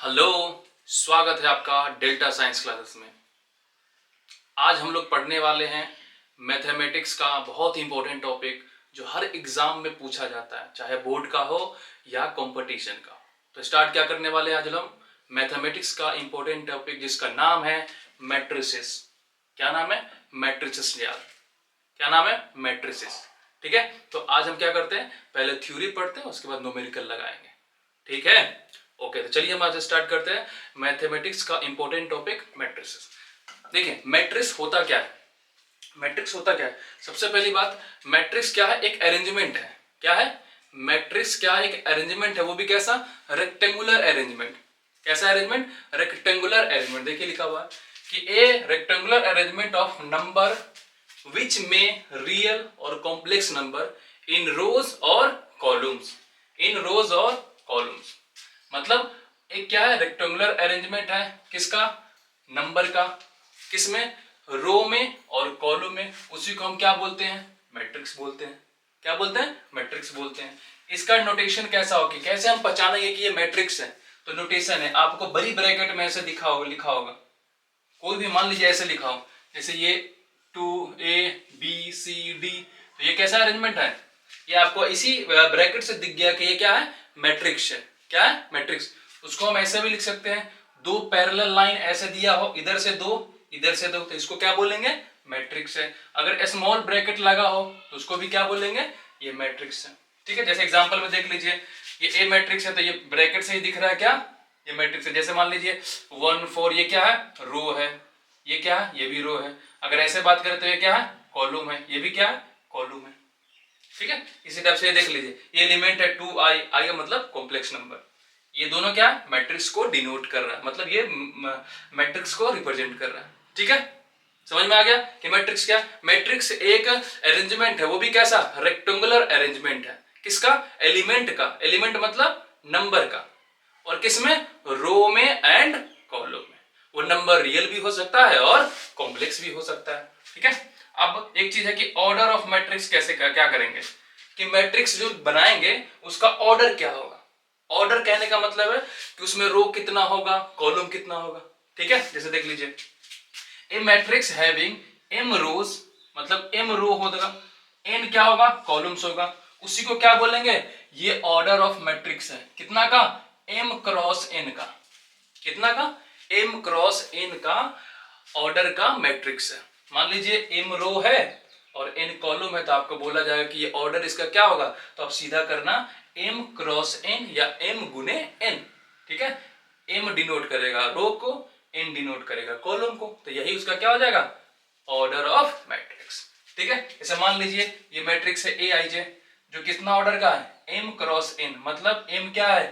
Hello. स्वागत है आपका डेल्टा साइंस क्लासेस में। आज हम लोग पढ़ने वाले हैं मैथमेटिक्स का बहुत इंपॉर्टेंट टॉपिक जो हर एग्जाम में पूछा जाता है, चाहे बोर्ड का हो या कंपटीशन का। तो स्टार्ट क्या करने वाले हैं आज हम मैथमेटिक्स का इंपॉर्टेंट टॉपिक जिसका नाम है मैट्रिसेस। क्या नाम है? मैट्रिसेस यार। क्या नाम है? मैट्रिसेस। ठीक है, तो आज हम क्या करते हैं, पहले थ्योरी पढ़ते हैं, उसके बाद न्यूमेरिकल लगाएंगे। ठीक है, ओके। तो चलिए हम आज स्टार्ट करते हैं मैथमेटिक्स का इंपॉर्टेंट टॉपिक मैट्रिसेस। देखिए मैट्रिक्स होता क्या है। मैट्रिक्स होता क्या है, सबसे पहली बात, मैट्रिक्स क्या है? एक अरेंजमेंट है। क्या है? मैट्रिक्स क्या है? एक अरेंजमेंट है, वो भी कैसा? Rectangular arrangement. कैसा अरेंजमेंट? Rectangular arrangement. देखिए लिखा हुआ है कि ए rectangular arrangement of number which में रियल और कॉम्प्लेक्स नंबर इन रोज और कॉलम्स। इन रोज और कॉलम्स मतलब एक क्या है? रेक्टेंगुलर अरेंजमेंट है किसका? नंबर का। किसमें? रो में और कॉलम में। उसी को हम क्या बोलते हैं? मैट्रिक्स बोलते हैं। क्या बोलते हैं? मैट्रिक्स बोलते हैं। इसका नोटेशन कैसा होगा, कैसे हम पहचानेंगे कि ये मैट्रिक्स है? तो नोटेशन है, आपको बड़ी ब्रैकेट में ऐसे लिखा होगा, कोई भी मान लीजिए ऐसे लिखा हो, जैसे ये 2 A B C D, तो ये कैसा अरेंजमेंट है? ये आपको इसी ब्रैकेट से दिख गया कि ये क्या है? मैट्रिक्स है। क्या है? मैट्रिक्स। उसको हम ऐसे भी लिख सकते हैं, दो पैरेलल लाइन ऐसे दिया हो, इधर से दो इधर से दो, तो इसको क्या बोलेंगे? मैट्रिक्स है। अगर स्मॉल ब्रैकेट लगा हो तो उसको भी क्या बोलेंगे? ये मैट्रिक्स है। ठीक है, जैसे एग्जांपल में देख लीजिए, ये ए मैट्रिक्स है तो ये ब्रैकेट से ही दिख रहा है क्या? ये मैट्रिक्स है। जैसे मान लीजिए 1 4, ये क्या है? रो है। ये क्या है? ये भी रो है। अगर ऐसे बात करें तो ये क्या है? कॉलम है। ये भी क्या है? कॉलम है। ठीक है, इसी टाइप से ये देख लीजिए, ये एलिमेंट है 2i, i का मतलब कॉम्प्लेक्स नंबर। ये दोनों क्या है? मैट्रिक्स को डिनोट कर रहा है, मतलब ये मैट्रिक्स को रिप्रेजेंट कर रहा है। ठीक है, समझ में आ गया कि मैट्रिक्स क्या है? मैट्रिक्स एक अरेंजमेंट है, वो भी कैसा? रेक्टेंगुलर अरेंजमेंट है। किसका? एलिमेंट का। एलिमेंट मतलब नंबर का। और किसमें? रो में एंड कॉलम में। वो नंबर रियल भी हो सकता है और कॉम्प्लेक्स भी हो सकता है। ठीक है, अब एक चीज है कि ऑर्डर ऑफ मैट्रिक्स कैसे क्या करेंगे, कि मैट्रिक्स जो बनाएंगे उसका ऑर्डर क्या होगा। ऑर्डर कहने का मतलब है कि उसमें रो कितना होगा, कॉलम कितना होगा। ठीक है, जैसे देख लीजिए, ए मैट्रिक्स हैविंग m रोज, मतलब m रो होगा, n क्या होगा? कॉलम्स होगा। उसी को क्या बोलेंगे? ये ऑर्डर ऑफ मैट्रिक्स है। कितना का? m क्रॉस n का। कितना का? m क्रॉस n का ऑर्डर का मैट्रिक्स है। मान लीजिए m रो है और n कॉलम है, तो आपको बोला जाएगा कि ये ऑर्डर इसका क्या होगा, तो आप सीधा करना m क्रॉस n या m गुने n। ठीक है, m डिनोट करेगा रो को, n डिनोट करेगा कॉलम को, तो यही उसका क्या हो जाएगा? Order of matrix. ठीक है, जैसे मान लीजिए ये मैट्रिक्स है Aij, जो कितना ऑर्डर का है? m क्रॉस n, मतलब m क्या है?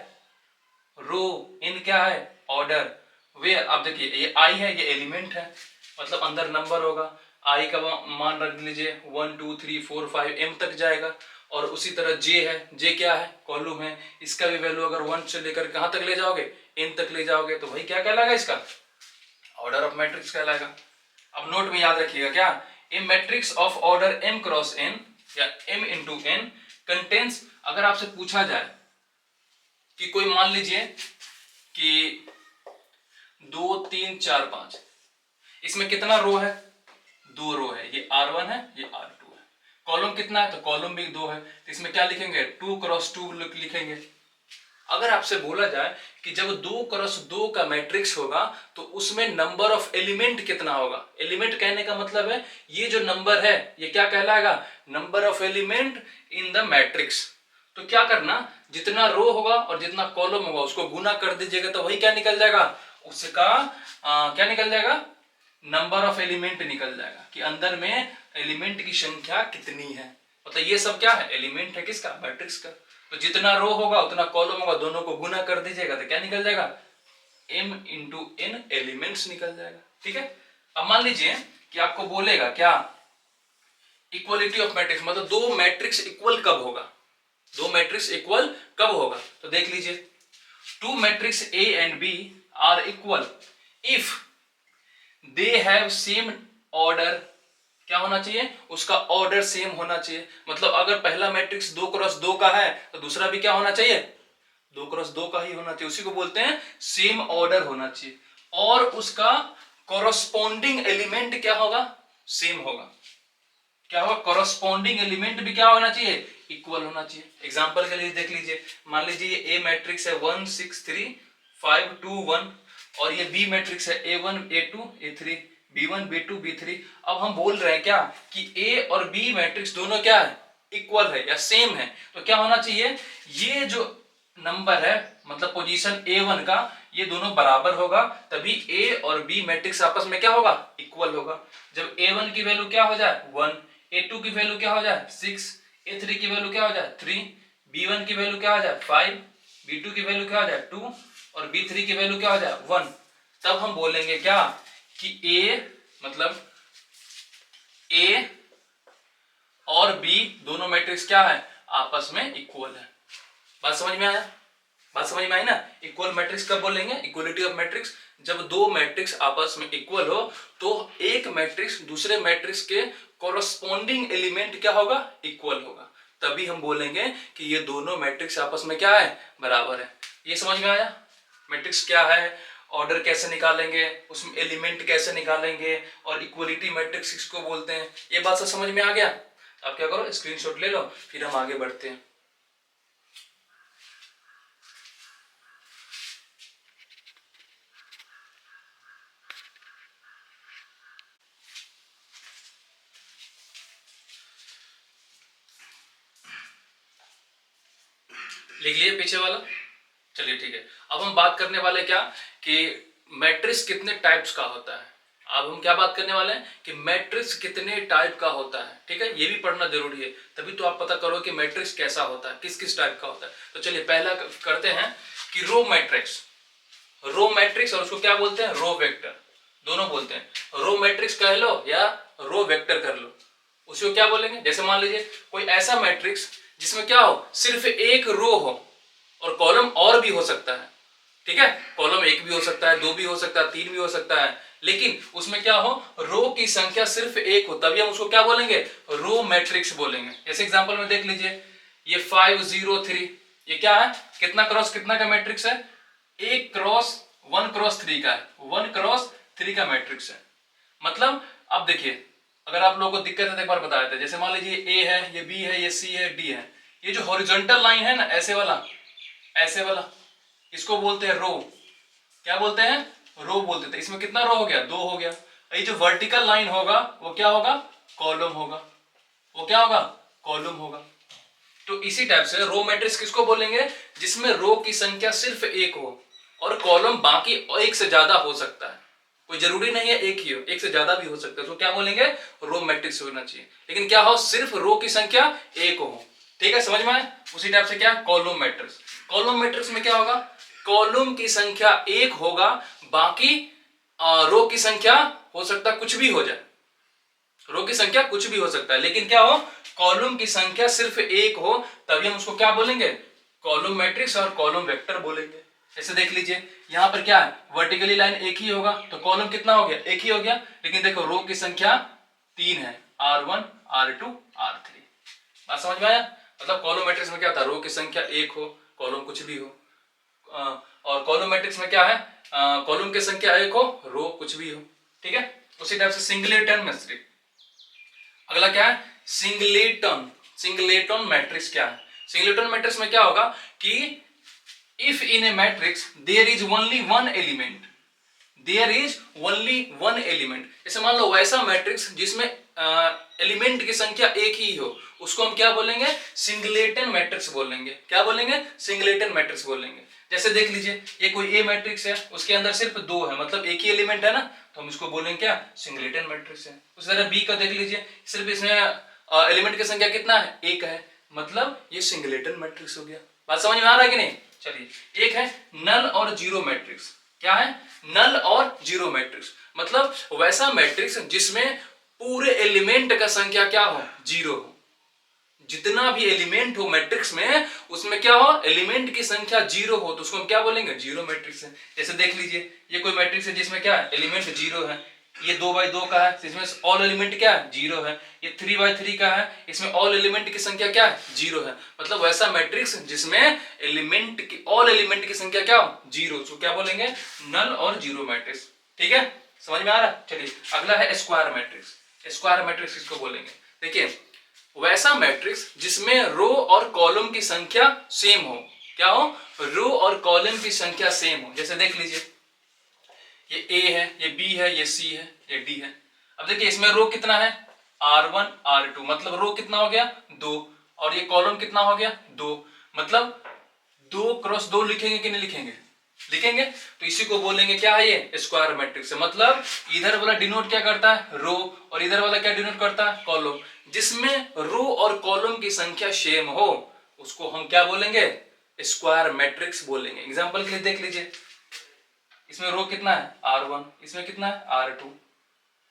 रो, n क्या है? ऑर्डर। वे आप देखिए, ये i है, ये एलिमेंट है, मतलब अंदर नंबर होगा। i का मान रख लीजिए 1 2 3 4 5 m तक जाएगा। और उसी तरह j है, j क्या है? कॉलम है। इसका भी वैल्यू अगर 1 से लेकर कहां तक ले जाओगे? n तक ले जाओगे, तो वही क्या कहलाएगा? इसका ऑर्डर ऑफ मैट्रिक्स कहलाएगा। अब नोट में याद रखिएगा क्या, A matrix of order m cross n या m इंटू n कंटेन्स, अगर आपसे पूछा जाए कि कोई मान लीजिए कि 2 3 4 5, इसमें कितना रो है? 2 रो है, ये R1 है, ये R2 है। कॉलम कितना है? तो कॉलम भी 2 है, तो इसमें क्या लिखेंगे? 2 क्रॉस 2 लिखेंगे। अगर आपसे बोला जाए कि जब 2 क्रॉस 2 का मैट्रिक्स होगा तो उसमें नंबर ऑफ एलिमेंट कितना होगा? एलिमेंट कहने का मतलब है ये जो नंबर है ये क्या कहलाएगा? Number of element in the matrix. तो क्या करना, जितना रो होगा और जितना कॉलम होगा उसको गुना कर दीजिएगा, तो वही क्या निकल जाएगा? उसका क्या निकल जाएगा? नंबर ऑफ एलिमेंट निकल जाएगा, कि अंदर में एलिमेंट की संख्या कितनी है। मतलब ये सब क्या है? एलिमेंट है किसका? मैट्रिक्स का। तो जितना रो होगा उतना कॉलम होगा, दोनों को गुना कर दीजिएगा तो क्या निकल जाएगा? m इंटू n एलिमेंट्स निकल जाएगा। ठीक है, अब मान लीजिए कि आपको बोलेगा क्या, इक्वलिटी ऑफ मैट्रिक्स, मतलब दो मैट्रिक्स इक्वल कब होगा? दो मैट्रिक्स इक्वल कब होगा? तो देख लीजिए, two matrix A and B are equal if they have same order. क्या होना चाहिए? उसका ऑर्डर सेम होना चाहिए। मतलब अगर पहला मैट्रिक्स 2 क्रॉस 2 का है तो दूसरा भी क्या होना चाहिए? 2 क्रॉस 2 का ही होना चाहिए, उसी को बोलते हैं सेम ऑर्डर होना चाहिए, और उसका कॉरस्पॉन्डिंग एलिमेंट क्या होगा, सेम होगा। क्या होगा, कॉरस्पॉन्डिंग एलिमेंट भी क्या होना चाहिए, इक्वल होना चाहिए। एग्जांपल के लिए देख लीजिए, मान लीजिए ए मैट्रिक्स है 1 6 3 5 2 1, और ये बी मैट्रिक्स है A1 A2 A3 B1 B2 B3। अब हम बोल रहे हैं क्या कि ए और बी मैट्रिक्स दोनों क्या है, इक्वल है या सेम है। तो क्या होना चाहिए, ये जो नंबर है मतलब पोजीशन A1 का, ये दोनों बराबर होगा, तभी A और B मैट्रिक्स आपस में क्या होगा, इक्वल होगा। जब A1 की वैल्यू क्या हो जाए 1, A2 की वैल्यू क्या हो जाए 6, A3 की वैल्यू क्या हो जाए 3, B1 की वैल्यू क्या हो जाए 5, B2 की वैल्यू क्या हो जाए 2, और B3 की वैल्यू क्या हो जाए 1, तब हम बोलेंगे क्या कि A मतलब A और B दोनों मैट्रिक्स क्या है, आपस में इक्वल है। बात समझ में आया, बात समझ में आई ना। इक्वल मैट्रिक्स कब बोलेंगे, इक्वलिटी ऑफ मैट्रिक्स, जब दो मैट्रिक्स आपस में इक्वल हो तो एक मैट्रिक्स दूसरे मैट्रिक्स के कॉरस्पॉन्डिंग एलिमेंट क्या होगा, इक्वल होगा, तभी हम बोलेंगे कि ये दोनों मैट्रिक्स आपस में क्या है, बराबर है। ये समझ में आया, मैट्रिक्स क्या है, ऑर्डर कैसे निकालेंगे, उसमें एलिमेंट कैसे निकालेंगे, और इक्वलिटी मैट्रिक्स किसको बोलते हैं, ये बात सब समझ में आ गया। आप क्या करो, स्क्रीनशॉट ले लो, फिर हम आगे बढ़ते हैं। लिख लिए पीछे वाला, चलिए ठीक है। अब हम बात करने वाले क्या कि मैट्रिक्स कितने टाइप्स का होता है। अब हम क्या बात करने वाले हैं कि मैट्रिक्स कितने टाइप का होता है, ठीक है, ये भी पढ़ना जरूरी है, तभी तो आप पता करो कि मैट्रिक्स कैसा होता है, किस किस टाइप का होता है। तो चलिए पहला करते हैं कि रो मैट्रिक्स। रो मैट्रिक्स और उसको क्या बोलते हैं, रो वेक्टर, दोनों बोलते हैं। रो मैट्रिक्स कह लो या रो वेक्टर कर लो, उसको क्या बोलेंगे, जैसे मान लीजिए कोई ऐसा मैट्रिक्स जिसमें क्या हो, सिर्फ एक रो हो और कॉलम और भी हो सकता है, ठीक है, कॉलम एक भी हो सकता है, दो भी हो सकता है, तीन भी हो सकता है, लेकिन उसमें क्या हो, रो की संख्या सिर्फ एक हो, तभी हम उसको क्या बोलेंगे, रो मैट्रिक्स बोलेंगे। जैसे एग्जांपल में देख लीजिए, ये 5 0 3, ये क्या है, कितना क्रॉस कितना का मैट्रिक्स है, 1 क्रॉस 1 क्रॉस 3 का है, 1 क्रॉस 3 का मैट्रिक्स है। मतलब अब देखिए, अगर आप लोगों को दिक्कत है तो एक बार बताया था, जैसे मान लीजिए ए है, ये बी है, ये सी है, डी है, ये जो हॉरिजॉन्टल लाइन है ना, ऐसे वाला, ऐसे वाला, इसको बोलते हैं रो। क्या बोलते हैं, रो बोलते थे। इसमें कितना रो हो गया, 2 हो गया। ये जो वर्टिकल लाइन होगा वो क्या होगा, कॉलम होगा, वो क्या होगा, कॉलम होगा। तो इसी टाइप से रो मैट्रिक्स किसको बोलेंगे, जिसमें रो की संख्या सिर्फ एक हो और कॉलम बाकी एक से ज्यादा हो सकता है, कोई जरूरी नहीं है एक ही हो, एक से ज्यादा भी हो सकता है, तो क्या बोलेंगे, रो मैट्रिक्स होना चाहिए, लेकिन क्या हो, सिर्फ रो की संख्या एक हो, ठीक है, समझ में आए। उसी टाइप से क्या, कॉलम मैट्रिक्स। कॉलम मैट्रिक्स में क्या होगा, कॉलम की संख्या एक होगा, बाकी रो की संख्या हो सकता है कुछ भी हो जाए, रो की संख्या कुछ भी हो सकता है, लेकिन क्या हो, कॉलम की संख्या सिर्फ एक हो, तभी हम उसको क्या बोलेंगे, कॉलम मैट्रिक्स और कॉलम वेक्टर बोलेंगे। जैसे देख लीजिए, यहां पर क्या है, वर्टिकली लाइन एक ही होगा तो कॉलम कितना हो गया, एक ही हो गया, लेकिन देखो रो की संख्या 3 है, R1 R2 R3। बात समझ में आया। मतलब कॉलम मैट्रिक्स में क्या था, रो की संख्या एक हो, कॉलम कुछ भी हो, और कॉलम मैट्रिक्स में क्या है, कॉलम की संख्या एक हो, रो कुछ भी हो, ठीक है। उसी टाइप से सिंगलेटन मैट्रिक्स, अगला क्या है, सिंगलेटन। सिंगलेटन मैट्रिक्स क्या है, सिंगलेटन मैट्रिक्स में क्या होगा कि if in a matrix there is only one element, there is only one element, जैसे मान लो वैसा मैट्रिक्स जिसमें एलिमेंट की संख्या एक ही हो, उसको हम क्या बोलेंगे, सिंगलेटन मैट्रिक्स बोलेंगे। क्या बोलेंगे, सिंगलेटन मैट्रिक्स बोलेंगे। जैसे देख लीजिए, ये कोई ए मैट्रिक्स है, उसके अंदर सिर्फ 2 है, मतलब एक ही एलिमेंट है ना, तो हम इसको बोलेंगे क्या, सिंगलेटन मैट्रिक्स है। उस तरह बी का देख लीजिए, सिर्फ इसमें एलिमेंट की संख्या कितना है, एक है, मतलब ये सिंगलेटन मैट्रिक्स हो गया। बात समझ में आ रहा है कि नहीं। चलिए, एक है नल और जीरो मैट्रिक्स। क्या है, नल और जीरो मैट्रिक्स, मतलब वैसा मैट्रिक्स जिसमें पूरे एलिमेंट का संख्या क्या हो, जीरो हो, जितना भी एलिमेंट हो मैट्रिक्स में उसमें क्या हो, एलिमेंट की संख्या जीरो हो, तो उसको हम क्या बोलेंगे, जीरो मैट्रिक्स है। जैसे देख लीजिए, ये कोई मैट्रिक्स है जिसमें क्या है, एलिमेंट जीरो है, ये 2 बाई 2 का है, इसमें ऑल एलिमेंट क्या है, 0 है। ये 3 बाई 3 का है, इसमें ऑल एलिमेंट की संख्या क्या है, 0 है। मतलब वैसा मैट्रिक्स जिसमें एलिमेंट की ऑल एलिमेंट की संख्या क्या हो, 0, तो क्या बोलेंगे, नल और जीरो मैट्रिक्स। ठीक है, समझ में आ रहा है। चलिए अगला है स्क्वायर मैट्रिक्स। स्क्वायर मैट्रिक्स किसको बोलेंगे, देखिए वैसा मैट्रिक्स जिसमें रो और कॉलम की संख्या सेम हो। क्या हो, रो और कॉलम की संख्या सेम हो। जैसे देख लीजिए, ये ए है, ये बी है, ये सी है, ये डी है। अब देखिए इसमें रो कितना है, R1 R2, मतलब रो कितना हो गया, 2, और ये कॉलम कितना हो गया, 2। मतलब 2 × 2 लिखेंगे कि नहीं लिखेंगे, लिखेंगे। तो इसी को बोलेंगे क्या है, ये स्क्वायर मैट्रिक्स है। मतलब इधर वाला डिनोट क्या करता है, रो, और इधर वाला क्या डिनोट करता है, कॉलम। जिसमें रो और कॉलम की संख्या सेम हो उसको हम क्या बोलेंगे, स्क्वायर मैट्रिक्स बोलेंगे। एग्जांपल के लिए देख लीजिए, इसमें रो कितना है, R1, इसमें कितना है, R2।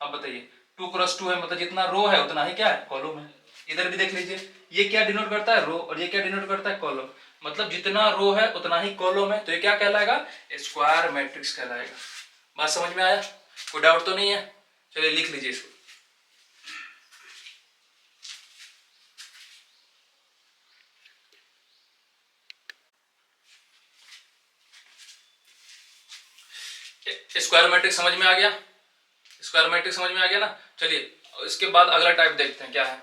अब बताइए 2 × 2 है, मतलब जितना रो है उतना ही क्या है, कॉलम है। इधर भी देख लीजिए, ये क्या डिनोट करता है, रो, और ये क्या डिनोट करता है, कॉलम। मतलब जितना रो है उतना ही कॉलम है, तो ये क्या कहलाएगा, स्क्वायर मैट्रिक्स कहलाएगा। बात समझ में आया, कोई डाउट तो नहीं है। चलिए लिख लीजिए इसको। स्क्वायर मैट्रिक्स समझ में आ गया, स्क्वायर मैट्रिक्स समझ में आ गया ना। चलिए इसके बाद अगला टाइप देखते हैं, क्या है,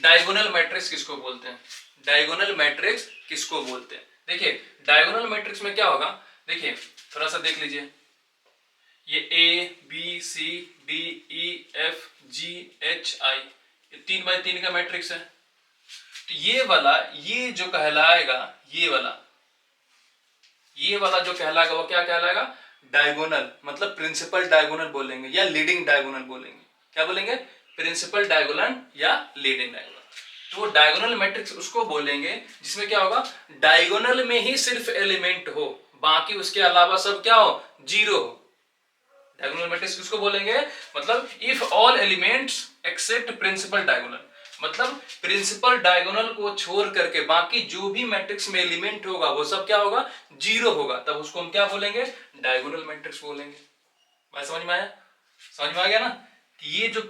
डायगोनल मैट्रिक्स किसको बोलते हैं। डायगोनल मैट्रिक्स किसको बोलते हैं, देखिए डायगोनल मैट्रिक्स में क्या होगा, देखिए थोड़ा सा देख लीजिए, ये A B C D E F G H I, ये 3 बाई 3 का मैट्रिक्स है। तो ये वाला, ये जो कहलाएगा, ये वाला जो कहलाएगा वो क्या कहलाएगा, डायगोनल। मतलब प्रिंसिपल डायगोनल बोलेंगे या लीडिंग डायगोनल बोलेंगे। क्या बोलेंगे, प्रिंसिपल डायगोनल या लीडिंग डायगोनल। तो डायगोनल मैट्रिक्स उसको बोलेंगे जिसमें क्या होगा, डायगोनल में ही सिर्फ एलिमेंट हो, बाकी उसके अलावा सब क्या हो, 0 हो। डायगोनल मैट्रिक्स किसको बोलेंगे, मतलब if all elements except principal diagonal. मतलब प्रिंसिपल डायगोनल को छोड़ करके बाकी जो भी मैट्रिक्स में एलिमेंट होगा वो सब क्या होगा, 0 होगा, तब उसको हम क्या बोलेंगे, डायगोनल मैट्रिक्स बोलेंगे। बात समझ में आया, समझ में आ गया ना। कि ये जो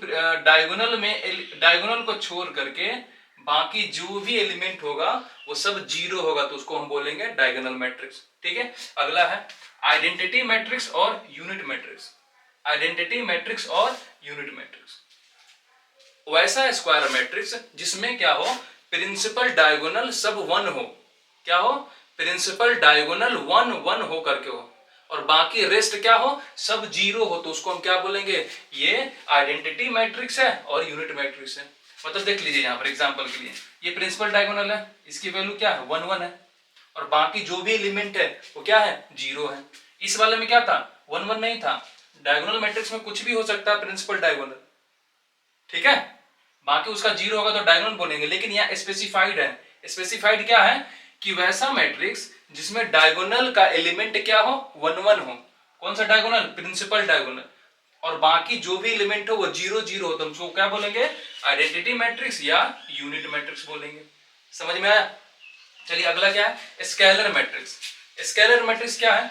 डायगोनल में, डायगोनल को छोड़ करके बाकी जो भी एलिमेंट होगा वो सब 0 होगा, तो उसको हम बोलेंगे डायगोनल मैट्रिक्स। ठीक है, अगला है आइडेंटिटी मैट्रिक्स और यूनिट मैट्रिक्स। आइडेंटिटी मैट्रिक्स और यूनिट मैट्रिक्स, वैसा स्क्वायर मैट्रिक्स जिसमें क्या हो, प्रिंसिपल डायगोनल सब 1 हो। क्या हो, प्रिंसिपल डायगोनल 1 1 हो करके हो, और बाकी रेस्ट क्या हो, सब 0 हो, तो उसको हम क्या बोलेंगे, ये आइडेंटिटी मैट्रिक्स है और यूनिट मैट्रिक्स है। मतलब देख लीजिए यहाँ पर एग्जांपल के लिए, ये प्रिंसिपल डायगोनल है, इसकी वैल्यू क्या है, 1 1 है, और बाकी जो भी एलिमेंट है वो क्या है, 0 है। इस वाले में क्या था, 1 1 नहीं था। डायगोनल मैट्रिक्स में कुछ भी हो सकता है प्रिंसिपल डायगोनल, ठीक है, बाकी उसका 0 होगा तो डायगोनल बोलेंगे। लेकिन यहाँ स्पेसिफाइड है, स्पेसिफाइड क्या है, कि वैसा मैट्रिक्स जिसमें डायगोनल का एलिमेंट क्या हो, 1 1 हो। कौन सा डायगोनल, प्रिंसिपल डायगोनल, और बाकी जो भी एलिमेंट हो वो 0 0 हो, तो हम क्या बोलेंगे, आइडेंटिटी मैट्रिक्स या यूनिट मैट्रिक्स बोलेंगे। समझ में आया। चलिए अगला क्या है, स्केलर मैट्रिक्स। स्केलर मैट्रिक्स क्या है,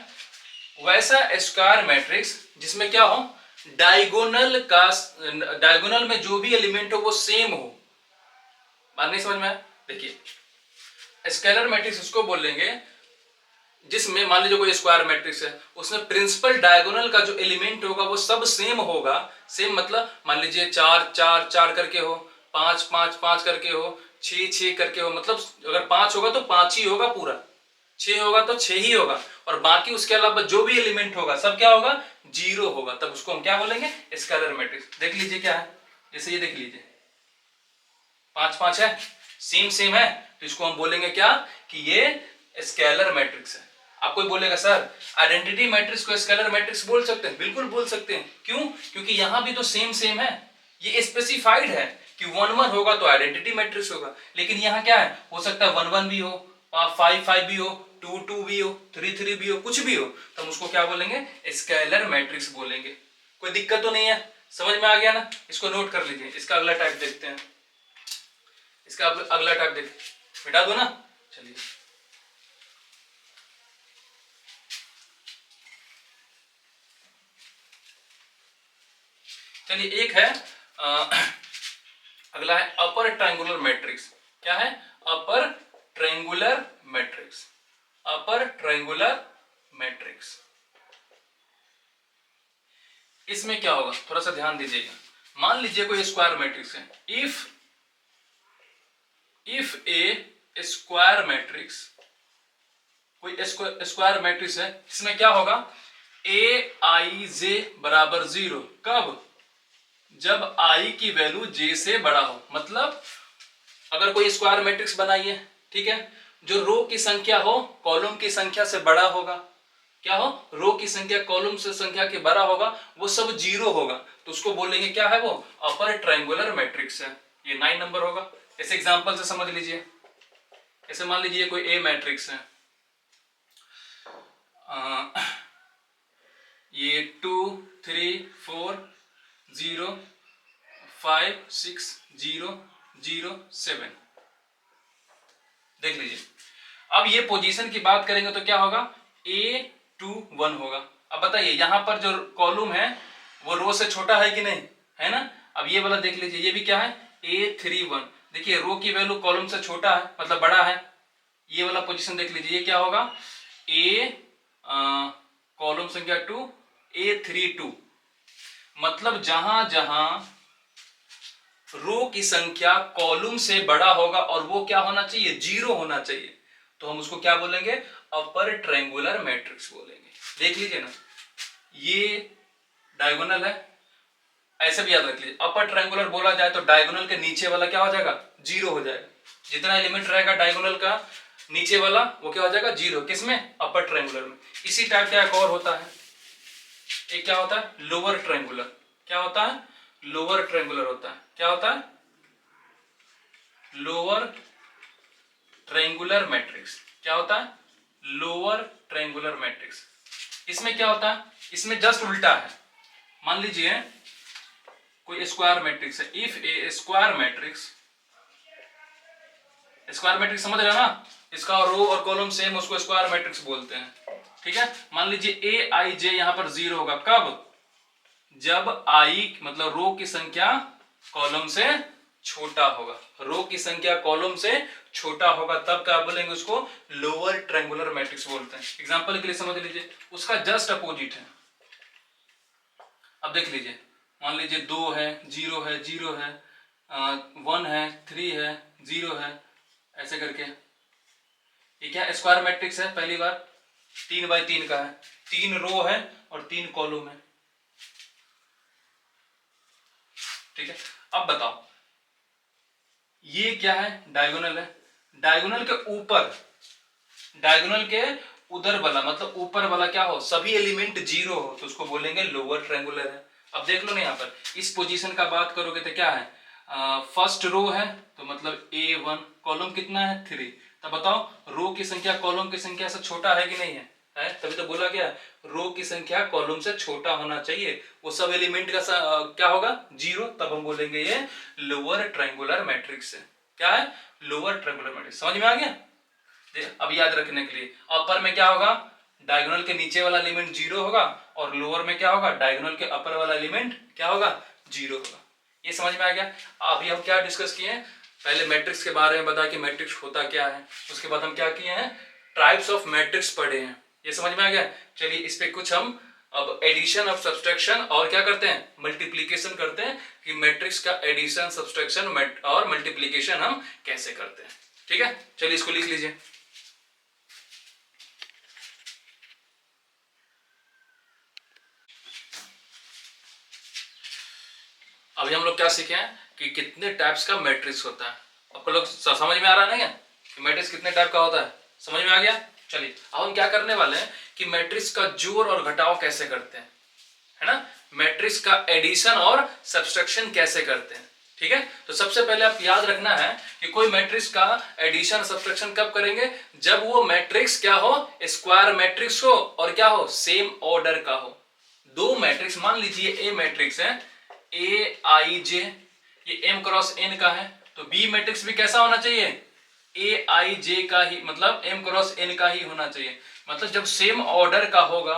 वैसा स्क्वायर मैट्रिक्स जिसमें क्या हो, डायगोनल का, डायगोनल में जो भी एलिमेंट हो वो सेम हो। बात नहीं समझ में आया। देखिए स्केलर मैट्रिक्स उसको बोलेंगे जिसमें मान लीजिए कोई स्क्वायर मैट्रिक्स है, उसमें प्रिंसिपल डायगोनल का जो एलिमेंट होगा वो सब सेम होगा। सेम मतलब मान लीजिए 4 4 4 करके हो, 5 5 5 करके हो, 6 6 करके हो। मतलब अगर 5 होगा तो 5 ही होगा पूरा, 6 होगा तो 6 ही होगा, और बाकी उसके अलावा जो भी एलिमेंट होगा सब क्या होगा, 0 होगा, तब उसको हम क्या बोलेंगे, स्केलर मैट्रिक्स। देख लीजिए क्या है, जैसे ये देख लीजिए 5 5 है, सेम सेम है, तो इसको हम बोलेंगे क्या, कि ये स्केलर मैट्रिक्स है। आप कोई बोलेगा सर आइडेंटिटी मैट्रिक्स को स्केलर मैट्रिक्स बोल सकते हैं, बिल्कुल बोल सकते हैं। क्यों, क्योंकि यहां भी तो सेम सेम है, ये स्पेसिफाइड है कि 1 1 होगा तो आइडेंटिटी मैट्रिक्स होगा। लेकिन यहाँ क्या है, हो सकता है 1 1 भी हो, 5 5 भी हो, 2 2 भी हो, 3 3 भी हो, कुछ भी हो, तो हम उसको क्या बोलेंगे, स्केलर मैट्रिक्स बोलेंगे। कोई दिक्कत तो नहीं है, समझ में आ गया ना। इसको नोट कर लीजिए। इसका अगला टाइप देखते हैं, इसका अगला टाइप देख, मिटा दो ना। चलिए चलिए एक है अगला है अपर ट्रायंगुलर मैट्रिक्स। क्या है? Upper triangular matrix. Upper triangular matrix. इसमें क्या होगा थोड़ा सा ध्यान दीजिएगा। मान लीजिए कोई स्क्वायर मैट्रिक्स है। इफ ए स्क्वायर मैट्रिक्स, कोई स्क्वायर मैट्रिक्स है, इसमें क्या होगा? ए आई जे बराबर 0। कब? जब आई की वैल्यू जे से बड़ा हो। मतलब अगर कोई स्क्वायर मैट्रिक्स बनाइए, ठीक है, जो रो की संख्या हो कॉलम की संख्या से बड़ा होगा। क्या हो? रो की संख्या कॉलम से संख्या के बड़ा होगा, वो सब 0 होगा, तो उसको बोलेंगे क्या है? वो अपर ट्रायंगुलर मैट्रिक्स है। ये 9 नंबर होगा। इस एग्जांपल से समझ लीजिए। ऐसे मान लीजिए कोई ए मैट्रिक्स है, ये 2 3 4 0 5 6 0 0 7। देख लीजिए। अब ये पोजीशन की बात करेंगे तो क्या होगा? A2 1 होगा। अब बताइए यहां पर जो कॉलम है वो रो से छोटा है कि नहीं, है ना? अब ये वाला देख लीजिए, ये भी क्या है? A3 1। देखिए रो की वैल्यू कॉलम से छोटा है, मतलब बड़ा है। ये वाला पोजीशन देख लीजिए, ये क्या होगा? कॉलम संख्या 2 A3 2। मतलब जहां जहां रो की संख्या कॉलम से बड़ा होगा और वो क्या होना चाहिए? 0 होना चाहिए, तो हम उसको क्या बोलेंगे? अपर ट्रायंगुलर मैट्रिक्स बोलेंगे। देख लीजिए ना, ये डायगोनल है, ऐसे भी याद रख लीजिए। अपर ट्रायंगुलर बोला जाए तो डायगोनल के नीचे वाला क्या हो जाएगा? 0 हो जाएगा। जितना एलिमेंट रहेगा डायगोनल का नीचे वाला वो क्या हो जाएगा? 0। किसमें? अपर ट्रायंगुलर में। इसी टाइप का एक और होता है, एक क्या होता है? Lower triangular. क्या होता है? लोअर ट्रायंगुलर होता है। क्या होता है? Lower triangular matrix. क्या होता है? Lower triangular matrix. इसमें क्या होता है? इसमें जस्ट उल्टा है। मान लीजिए कोई स्क्वायर मैट्रिक्स है। If A square matrix, square matrix समझ रहे हो ना? इसका रो और कॉलम सेम, उसको स्क्वायर मैट्रिक्स बोलते हैं। ठीक है, मान लीजिए ए आई जे यहां पर 0 होगा। कब? जब आई मतलब रो की संख्या कॉलम से छोटा होगा। रो की संख्या कॉलम से छोटा होगा तब क्या बोलेंगे? उसको लोअर ट्रायंगुलर मैट्रिक्स बोलते हैं। एग्जांपल के लिए समझ लीजिए, उसका जस्ट अपोजिट है। अब देख लीजिए, मान लीजिए 2 है, 0 है, 0 है, 1 है, 3 है, 0 है, ऐसे करके। ये क्या स्क्वायर मैट्रिक्स है? पहली बार 3 बाई 3 का है, 3 रो है और 3 कॉलम है। ठीक है, अब बताओ ये क्या है? डायगोनल है। डायगोनल के ऊपर, डायगोनल के उधर वाला मतलब ऊपर वाला क्या हो? सभी एलिमेंट 0 हो, तो उसको बोलेंगे लोअर ट्रायंगुलर है। अब देख लो ना, यहाँ पर इस पोजीशन का बात करोगे तो क्या है? फर्स्ट रो है तो मतलब A1, कॉलम कितना है? 3। तब बताओ रो की संख्या कॉलम की संख्या से छोटा है कि नहीं है? तभी तो बोला गया रो की संख्या कॉलम से छोटा होना चाहिए। वो सब एलिमेंट का क्या होगा? 0। तब हम बोलेंगे ये लोअर ट्रायंगुलर मैट्रिक्स है। क्या है? Lower triangular matrix. समझ में आ गया? अब याद रखने के लिए, अपर में क्या होगा? डायगोनल के नीचे वाला एलिमेंट 0 होगा और लोअर में क्या होगा? डायगोनल के अपर वाला एलिमेंट क्या होगा? 0 होगा। ये समझ में आ गया? अभी हम क्या डिस्कस किए हैं? पहले मैट्रिक्स के बारे में बता कि मैट्रिक्स होता क्या है, उसके बाद हम क्या किए हैं? टाइप्स ऑफ मैट्रिक्स पढ़े हैं। ये समझ में आ गया? चलिए इस पे कुछ हम अब एडिशन ऑफ सब्सट्रैक्शन और क्या करते हैं? मल्टीप्लीकेशन करते हैं कि मैट्रिक्स का एडिशन, सब्सट्रैक्शन और मल्टीप्लीकेशन हम कैसे करते हैं। ठीक है, चलिए इसको लिख लीजिए। अभी हम लोग क्या सीखे हैं कि कितने टाइप्स का मैट्रिक्स होता है। आपको लोग समझ में आ रहा है ना कि मैट्रिक्स कितने टाइप का होता है? समझ में आ गया? चलिए अब हम क्या करने वाले हैं कि मैट्रिक्स का जोड़ और घटाव कैसे करते हैं, है ना? मैट्रिक्स का एडिशन और सब्सट्रैक्शन कैसे करते हैं। ठीक है, तो सबसे पहले आप याद रखना है कि कोई मैट्रिक्स का एडिशन सब्सट्रैक्शन कब करेंगे? जब वो मैट्रिक्स क्या हो? स्क्वायर मैट्रिक्स हो और क्या हो? सेम ऑर्डर का हो। दो मैट्रिक्स, मान लीजिए ए मैट्रिक्स है ए आई जे, ये एम क्रॉस एन का है, तो बी मैट्रिक्स भी कैसा होना चाहिए? ए आई जे का ही, मतलब एम क्रॉस एन का ही होना चाहिए। मतलब जब सेम ऑर्डर का होगा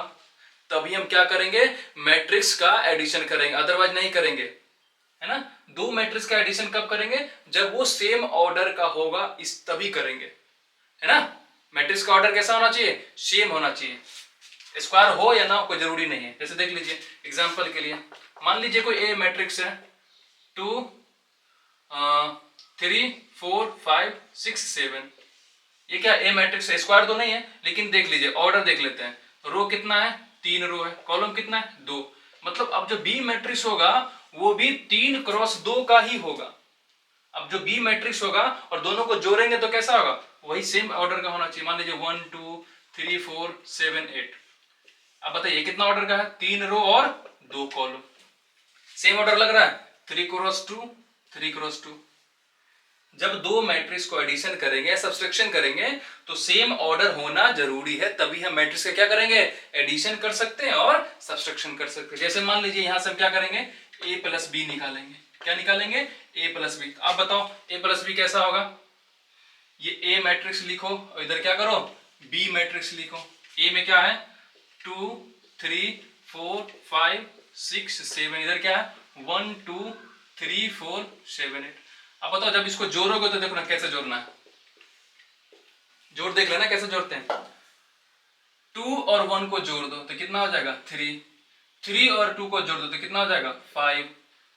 तभी हम क्या करेंगे, मैट्रिक्स का एडिशन करेंगे, अदरवाइज नहीं करेंगे, है ना। दो मैट्रिक्स का एडिशन कब करेंगे, जब वो सेम ऑर्डर का होगा, इस तभी करेंगे, है ना। मैट्रिक्स का ऑर्डर कैसा होना चाहिए, सेम होना चाहिए, स्क्वायर हो या ना हो कोई जरूरी नहीं है। जैसे देख लीजिए एग्जांपल के लिए, मान लीजिए कोई ए मैट्रिक्स है 2 3 4 5 6 7, ये क्या ए मैट्रिक्स है, स्क्वायर तो नहीं है, लेकिन देख लीजिए ऑर्डर देख लेते हैं, रो कितना है 3 रो है, कॉलम कितना है 2, मतलब अब जो बी मैट्रिक्स होगा वो भी 3 क्रॉस 2 का ही होगा। अब जो बी मैट्रिक्स होगा और दोनों को जोड़ेंगे तो कैसा होगा, वही सेम ऑर्डर का होना चाहिए। मान लीजिए 1 2 3 4 7 8, अब बताइए कितना ऑर्डर का है, 3 रो और 2 कॉलम, सेम ऑर्डर लग रहा है, 3 क्रॉस 2 3 क्रॉस 2। जब दो मैट्रिक्स को एडिशन करेंगे या सब्सट्रैक्शन करेंगे तो सेम ऑर्डर होना जरूरी है, तभी हम मैट्रिक्स का क्या करेंगे, एडिशन कर सकते हैं और सब्सट्रैक्शन कर सकते हैं। जैसे मान लीजिए यहां से हम क्या करेंगे, a प्लस बी निकालेंगे, क्या निकालेंगे, a प्लस बी। आप बताओ a प्लस बी कैसा होगा, ये a मैट्रिक्स लिखो और इधर क्या करो, b मैट्रिक्स लिखो। a में क्या है 2 3 4 5 6 7, इधर क्या है 1 2 3 4 7 8। अब बताओ जब इसको जोड़ोगे तो देखो ना कैसे जोड़ना है, जोड़ देख लेना कैसे जोड़ते हैं। 2 और 1 को जोड़ दो तो कितना हो जाएगा 3, 3 और 2 को जोड़ दो तो कितना हो जाएगा 5,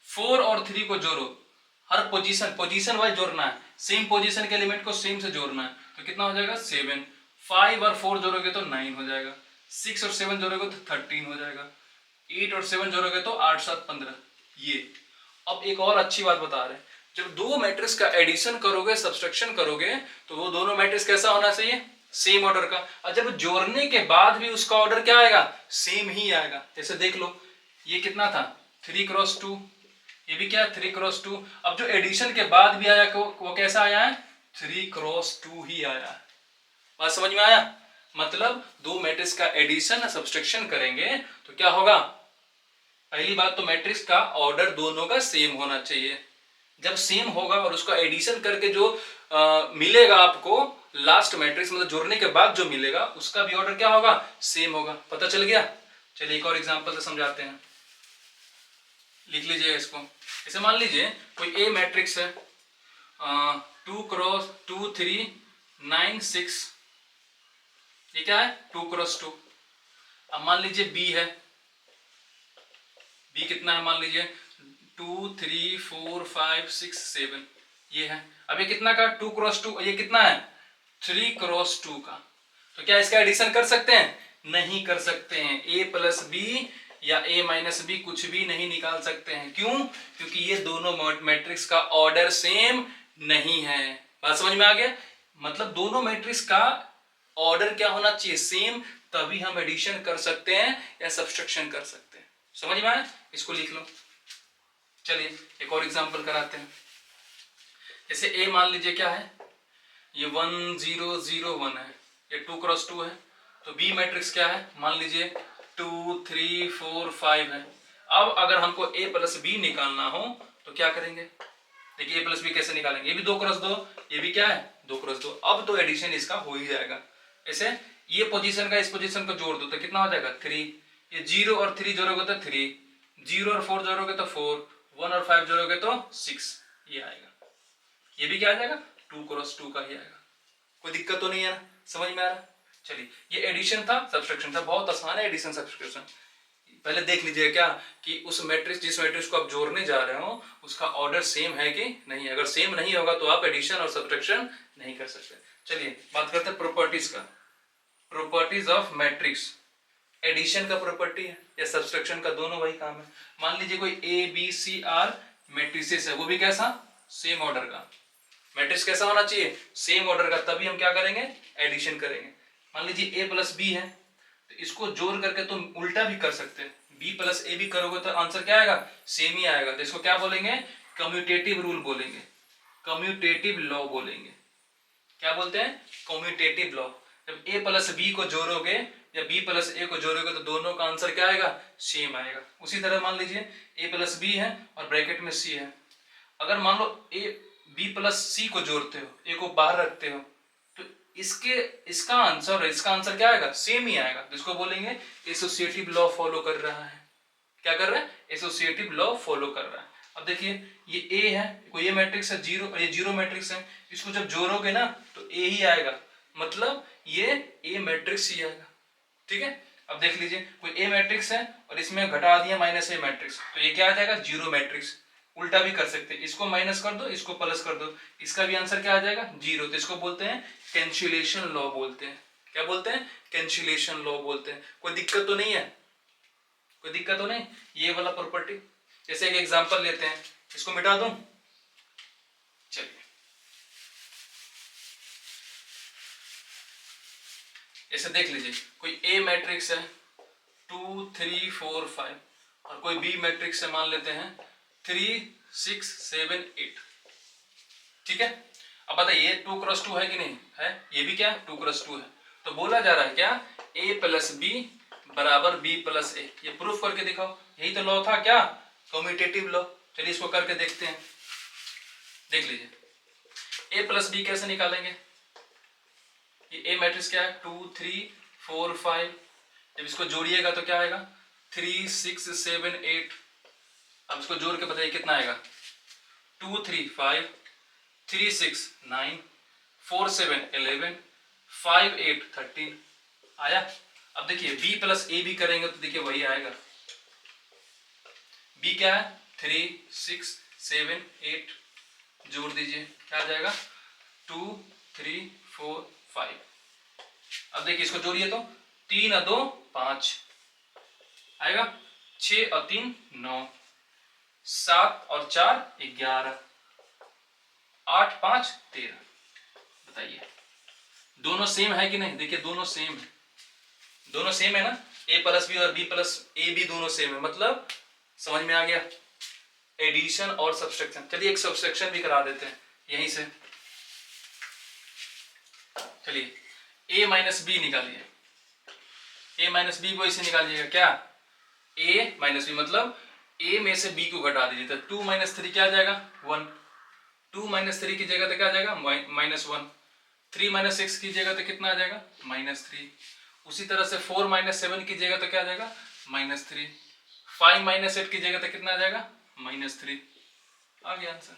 4 और 3 को जोड़ो, हर पोजीशन वाइज जोड़ना है, सेम पोजीशन के एलिमेंट को सेम से जोड़ना है, तो कितना हो जाएगा 7, 5 और 4 जोड़ोगे तो 9 हो जाएगा, 6 और 7 जोड़ोगे तो 13 हो जाएगा, 8 और 7 जोड़ोगे तो 8 7 15। ये अब एक और अच्छी बात बता रहे हैं, जब दो मैट्रिक्स का एडिशन करोगे सब्सट्रैक्शन करोगे तो वो दोनों मैट्रिक्स कैसा होना चाहिए, सेम ऑर्डर का, और जब जोड़ने के बाद भी उसका ऑर्डर क्या आएगा, सेम ही आएगा। जैसे देख लो ये कितना था 3 क्रॉस 2, ये भी क्या 3 क्रॉस 2, अब जो एडिशन के बाद भी आया वो कैसा आया है 3 क्रॉस 2 ही आया है। बात समझ में आया, मतलब दो मैट्रिक्स का एडिशन सब्सट्रैक्शन करेंगे तो क्या होगा, पहली बात तो मैट्रिक्स का ऑर्डर दोनों का सेम होना चाहिए, जब सेम होगा और उसका एडिशन करके जो मिलेगा आपको लास्ट मैट्रिक्स, मतलब जोड़ने के बाद जो मिलेगा उसका भी ऑर्डर क्या होगा, सेम होगा। पता चल गया। चलिए एक और एग्जांपल से समझाते हैं, लिख लीजिए इसको। इसे मान लीजिए कोई ए मैट्रिक्स है 2 क्रॉस 2 3 9 6, ये क्या है 2 क्रॉस 2। अब मान लीजिए बी है, बी कितना है, मान लीजिए 2 3 4 5 6 7, ये है। अब ये कितना का 2 क्रॉस 2, ये कितना है 3 क्रॉस 2 का, तो क्या इसका एडिशन कर सकते हैं, नहीं कर सकते हैं। a प्लस बी या a माइनस बी कुछ भी नहीं निकाल सकते हैं, क्यों, क्योंकि ये दोनों मैट्रिक्स का ऑर्डर सेम नहीं है। बात समझ में आ गया, मतलब दोनों मैट्रिक्स का ऑर्डर क्या होना चाहिए, सेम, तभी हम एडिशन कर सकते हैं या सब्सट्रैक्शन कर सकते हैं। समझ में आया, इसको लिख लो। चलिए एक और एग्जांपल कराते हैं। जैसे a मान लीजिए क्या है, ये 1 0 0 1 है, ये 2 क्रॉस 2 है, तो b मैट्रिक्स क्या है, मान लीजिए 2 3 4 5 है। अब अगर हमको a प्लस बी निकालना हो तो क्या करेंगे, देखिए a प्लस बी कैसे निकालेंगे, ये भी 2 क्रॉस 2, ये भी क्या है 2 क्रॉस 2, अब तो एडिशन इसका हो ही जाएगा। ऐसे ये पोजीशन का इस पोजीशन को जोड़ दो तो कितना हो जाएगा 3, ये 0 और 3 जोड़ोगे तो 3, 0 और 4 जोड़ोगे तो 4, 1 और 5 जोड़ोगे तो 6, ये आएगा। ये भी क्या आ जाएगा 2 क्रॉस 2 का ही आएगा। कोई दिक्कत तो नहीं है ना, समझ में आ रहा। चलिए ये एडिशन था, सब्सट्रैक्शन था, बहुत आसान है एडिशन सब्सट्रैक्शन। पहले देख लीजिए क्या कि उस मैट्रिक्स जिस मैट्रिक्स को आप जोड़ने जा रहे हो उसका ऑर्डर सेम है कि नहीं, अगर सेम नहीं होगा तो आप एडिशन और सब्सट्रैक्शन नहीं कर सकते। चलिए बात करते हैं प्रॉपर्टीज का, प्रॉपर्टीज ऑफ मैट्रिक्स। एडिशन का प्रॉपर्टी है या सब्सट्रैक्शन का, दोनों वही काम है। मान लीजिए कोई A B C are matrices है, वो भी कैसा सेम ऑर्डर का, मैट्रिक्स कैसा होना चाहिए सेम ऑर्डर का, तभी हम क्या करेंगे एडिशन करेंगे। मान लीजिए a प्लस बी है तो इसको जोड़ करके तुम उल्टा भी कर सकते हैं, b प्लस ए भी करोगे तो आंसर क्या आएगा सेम ही आएगा। तो इसको क्या बोलेंगे, कम्यूटेटिव रूल बोलेंगे, कम्यूटेटिव लॉ बोलेंगे। क्या बोलते हैं, कम्यूटेटिव लॉ। जब a प्लस बी को जोड़ोगे या b प्लस ए को जोड़ोगे तो दोनों का आंसर क्या आएगा सेम आएगा। उसी तरह मान लीजिए a प्लस बी है और ब्रैकेट में c है, अगर मान लो a b प्लस सी को जोड़ते हो, ए को बाहर रखते हो, तो इसका आंसर क्या आएगा, सेम ही आएगा। जिसको बोलेंगे एसोसिएटिव लॉ फॉलो कर रहा है। क्या कर रहा है, एसोसिएटिव लॉ फॉलो कर रहा है। अब देखिए ये ए है, कोई ये मैट्रिक्स है जीरो, ये जीरो मैट्रिक्स है, इसको जब जोड़ोगे ना तो ए ही आएगा, मतलब ये ए मैट्रिक्स ही आएगा। ठीक है, अब देख लीजिए कोई ए मैट्रिक्स है और इसमें घटा दिया माइनस ए मैट्रिक्स, तो ये क्या आ जाएगा, जीरो मैट्रिक्स। उल्टा भी कर सकते हैं, इसको माइनस कर दो, इसको प्लस कर दो, इसका भी आंसर क्या आ जाएगा, जीरो। तो इसको बोलते हैं कैंसिलेशन लॉ बोलते हैं। क्या बोलते हैं, कैंसिलेशन लॉ बोलते हैं। कोई दिक्कत तो नहीं है, कोई दिक्कत तो नहीं, ये वाला प्रॉपर्टी। जैसे एक एग्जांपल लेते हैं, इसको मिटा दूं, चलिए ऐसे देख लीजिए, कोई ए मैट्रिक्स है 2 3 4 5 और कोई बी मैट्रिक्स है मान लेते हैं 3 6 7 8। ठीक है, अब बताइए ये 2 क्रॉस 2 है कि नहीं है, ये भी क्या 2 क्रॉस 2 है। तो बोला जा रहा है क्या, a प्लस बी बराबर बी प्लस ए। ये प्रूफ करके दिखाओ, यही तो लॉ था क्या, कम्यूटेटिव लॉ। चलिए इसको करके देखते हैं, देख लीजिए a प्लस बी कैसे निकालेंगे। ये ए मैट्रिक्स क्या है 2 3 4 5, जब इसको जोड़िएगा तो क्या आएगा 3 6 7 8। अब इसको जोड़ के बताइए कितना आएगा, 2 3 5 3 6 9 4 7 11 5 8 13 आया। अब देखिए b प्लस ए भी करेंगे तो देखिए वही आएगा। b क्या है 3 6 7 8, जोड़ दीजिए क्या आ जाएगा 2 3 4 5। अब देखिए इसको जोड़िए तो 3 और 2 5 आएगा, 6 और 3 9, 7 और 4 11, 8 5 13। बताइए दोनों सेम है कि नहीं, देखिए दोनों सेम है, दोनों सेम है ना, a प्लस बी और b प्लस ए भी दोनों सेम है, मतलब समझ में आ गया एडिशन और सब्सट्रैक्शन। चलिए एक सब्सट्रैक्शन भी करा देते हैं यहीं से। चलिए a माइनस बी निकालिए, a माइनस बी को इसे निकालिएगा क्या, a माइनस बी मतलब a में से b को घटा दीजिए, तो 2 माइनस 3 क्या आ जाएगा 1, 2 माइनस 3 की जगह तो क्या आ जाएगा माइनस 1, 3 माइनस 6 की जगह तो कितना आ जाएगा माइनस 3, उसी तरह से 4 माइनस 7 की जगह तो क्या आ जाएगा माइनस 3, 5 माइनस 8 की जगह तो कितना आ जाएगा माइनस 3। आ गया आंसर।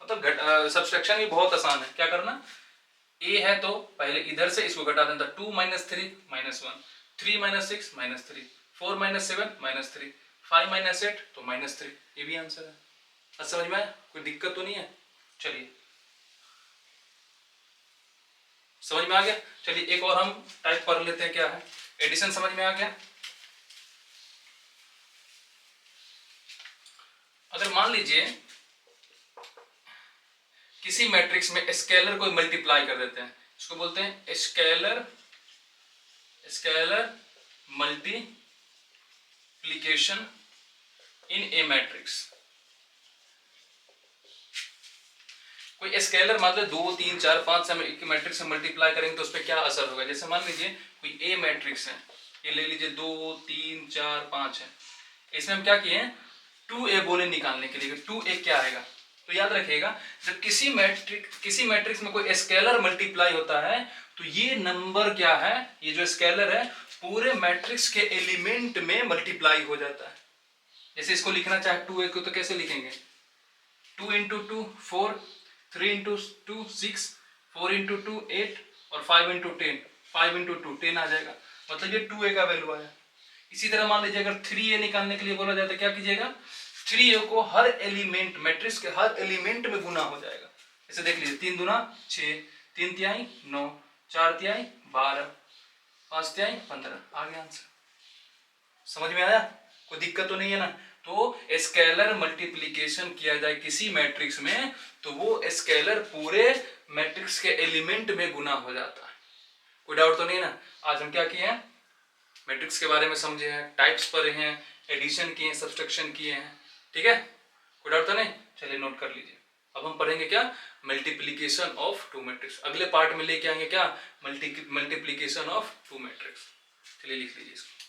मतलब सब्सट्रैक्शन भी बहुत आसान है। क्या करना, a है तो पहले इधर से इसको घटा देना, 2 minus 3 minus 1, 3 minus 6 minus 3, 4 minus 7 minus 3, 5 minus 8 तो माइनस 3। ये भी आंसर है। समझ में आया, कोई दिक्कत तो नहीं है। चलिए समझ में आ गया। चलिए एक और हम टाइप कर लेते हैं, क्या है एडिशन। समझ में आ गया। अगर मान लीजिए किसी मैट्रिक्स में स्केलर को मल्टीप्लाई कर देते हैं, इसको बोलते हैं scalar multiplication in a matrix. कोई स्केलर मतलब 2 3 4 5 से एक मैट्रिक्स से मल्टीप्लाई करेंगे तो उस पर क्या असर होगा। जैसे मान लीजिए कोई ए मैट्रिक्स है, ये ले लीजिए 2 3 4 5 है, इसमें हम क्या किए हैं 2a बोले निकालने के लिए 2a क्या आएगा। तो याद रखिएगा जब किसी मैट्रिक्स में कोई स्केलर मल्टीप्लाई होता है तो ये नंबर क्या है, ये जो स्केलर है पूरे मैट्रिक्स के एलिमेंट में मल्टीप्लाई हो जाता है। जैसे इसको लिखना चाहे 2a को तो कैसे लिखेंगे 2 इंटू 2 4, 3 इंटू 2 6, 4 इंटू 2 8 और 5 इंटू 10, 5 इंटू 2 10 आ जाएगा, मतलब ये 2a का वैल्यू आया। इसी तरह मान लीजिए अगर 3a निकालने के लिए बोला जाए तो क्या कीजिएगा 3a को हर एलिमेंट मैट्रिक्स के हर एलिमेंट में गुना हो जाएगा। जैसे देख लीजिए 3 दूना 6, 3 तिहाई 9, 4 तिहाई 12, 5 तिहाई 15, आ गया आंसर। समझ में आया, कोई दिक्कत तो नहीं है ना। तो स्केलर मल्टीप्लिकेशन किया जाए किसी मैट्रिक्स में तो वो स्केलर पूरे मैट्रिक्स के एलिमेंट में गुना हो जाता है। कोई डाउट तो नहीं ना। आज हम क्या किए हैं मैट्रिक्स के बारे में समझे हैं, टाइप्स पढ़े हैं, एडिशन किए हैं, सब्सट्रैक्शन किए हैं। ठीक है, कोई डाउट तो नहीं। चलिए नोट कर लीजिए। अब हम पढ़ेंगे क्या मल्टीप्लिकेशन ऑफ टू मैट्रिक्स। अगले पार्ट में लेके आएंगे क्या मल्टीप्लिकेशन ऑफ टू मैट्रिक्स। चलिए लिख लीजिए इसको।